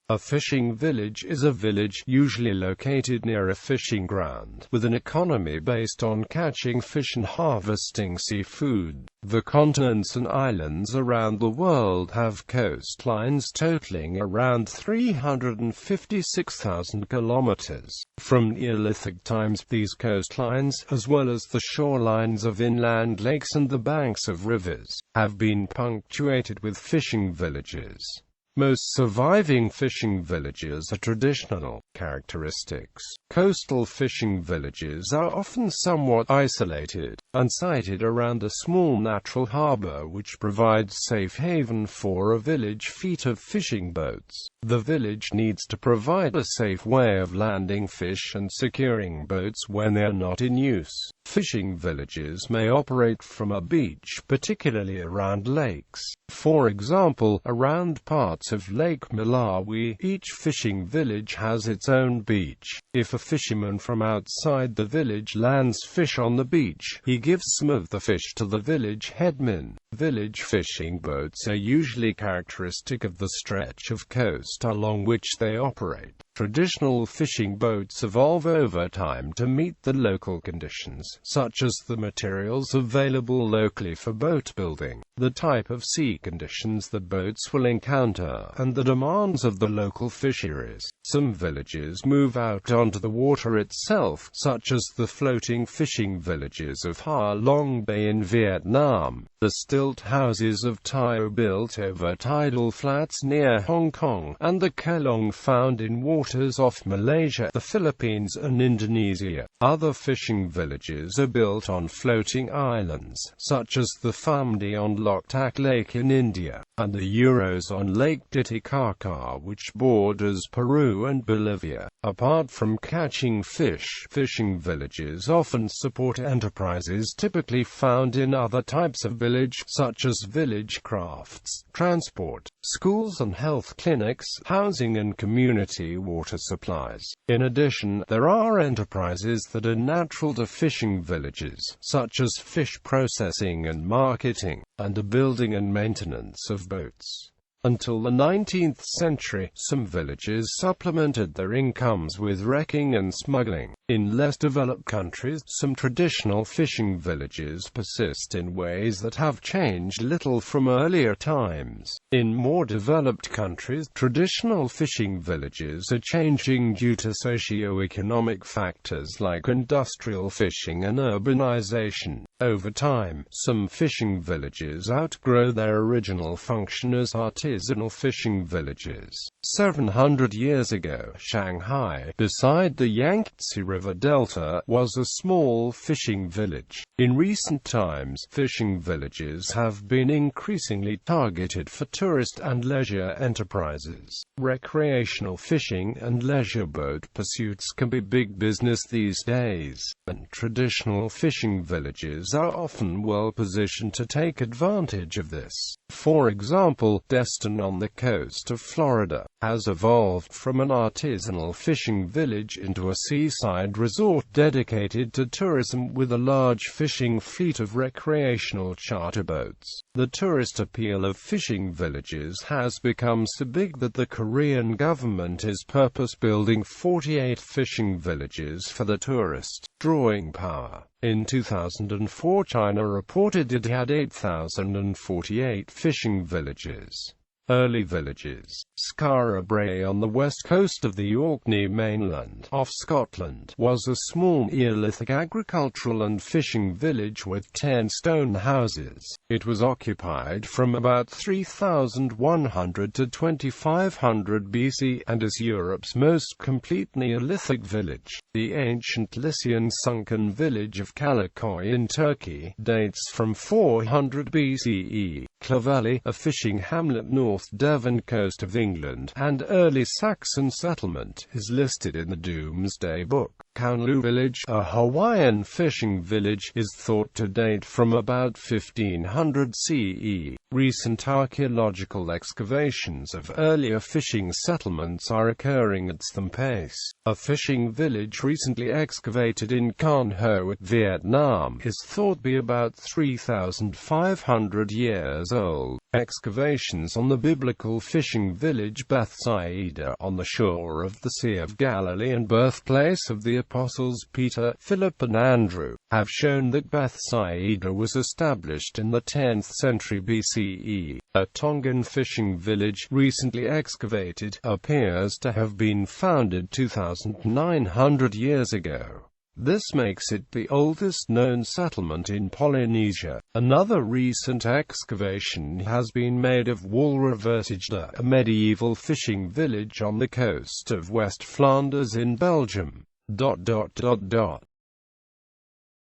A fishing village is a village, usually located near a fishing ground, with an economy based on catching fish and harvesting seafood. The continents and islands around the world have coastlines totaling around 356,000 kilometers. From Neolithic times, these coastlines, as well as the shorelines of inland lakes and the banks of rivers, have been punctuated with fishing villages. Most surviving fishing villages are traditional characteristics. Coastal fishing villages are often somewhat isolated and sited around a small natural harbor which provides safe haven for a village fleet of fishing boats. The village needs to provide a safe way of landing fish and securing boats when they are not in use. Fishing villages may operate from a beach, particularly around lakes. For example, around parts of Lake Malawi, each fishing village has its own beach. If a fisherman from outside the village lands fish on the beach, he gives some of the fish to the village headman. Village fishing boats are usually characteristic of the stretch of coast along which they operate. Traditional fishing boats evolve over time to meet the local conditions, such as the materials available locally for boat building, the type of sea conditions that boats will encounter, and the demands of the local fisheries. Some villages move out onto the water itself, such as the floating fishing villages of Ha Long Bay in Vietnam, the stilt houses of Tio built over tidal flats near Hong Kong, and the kelong found in waters off Malaysia, the Philippines and Indonesia. Other fishing villages are built on floating islands, such as the Famdi on Loktak Lake in India, and the Euros on Lake Titicaca, which borders Peru and Bolivia. Apart from catching fish, fishing villages often support enterprises typically found in other types of village, such as village crafts, transport, schools and health clinics, housing and community water supplies. In addition, there are enterprises that are natural to fishing villages, such as fish processing and marketing, and the building and maintenance of boats. Until the 19th century, some villages supplemented their incomes with wrecking and smuggling. In less developed countries, some traditional fishing villages persist in ways that have changed little from earlier times. In more developed countries, traditional fishing villages are changing due to socio-economic factors like industrial fishing and urbanization. Over time, some fishing villages outgrow their original function as artisanal fishing villages. 700 years ago, Shanghai, beside the Yangtze River Delta, was a small fishing village. In recent times, fishing villages have been increasingly targeted for tourist and leisure enterprises. Recreational fishing and leisure boat pursuits can be big business these days, and traditional fishing villages are often well positioned to take advantage of this. For example, Destin on the coast of Florida has evolved from an artisanal fishing village into a seaside resort dedicated to tourism with a large fishing fleet of recreational charter boats. The tourist appeal of fishing villages has become so big that the Korean government is purpose-building 48 fishing villages for the tourist drawing power. In 2004, China reported it had 8,048 fishing villages. Early villages. Skara Brae on the west coast of the Orkney mainland, off Scotland, was a small Neolithic agricultural and fishing village with 10 stone houses. It was occupied from about 3,100 to 2,500 BC and is Europe's most complete Neolithic village. The ancient Lycian sunken village of Kalikoy in Turkey dates from 400 BCE. Clovelly, a fishing hamlet north Devon coast of England, and early Saxon settlement, is listed in the Domesday Book. Kaunlu village, a Hawaiian fishing village, is thought to date from about 1500 CE. Recent archaeological excavations of earlier fishing settlements are occurring at Stampais. A fishing village recently excavated in Can Ho, Vietnam, is thought to be about 3,500 years old. Excavations on the biblical fishing village Bethsaida on the shore of the Sea of Galilee and birthplace of the apostles Peter, Philip and Andrew, have shown that Bethsaida was established in the 10th century BCE. A Tongan fishing village, recently excavated, appears to have been founded 2,900 years ago. This makes it the oldest known settlement in Polynesia. Another recent excavation has been made of villages.The, a medieval fishing village on the coast of West Flanders in Belgium.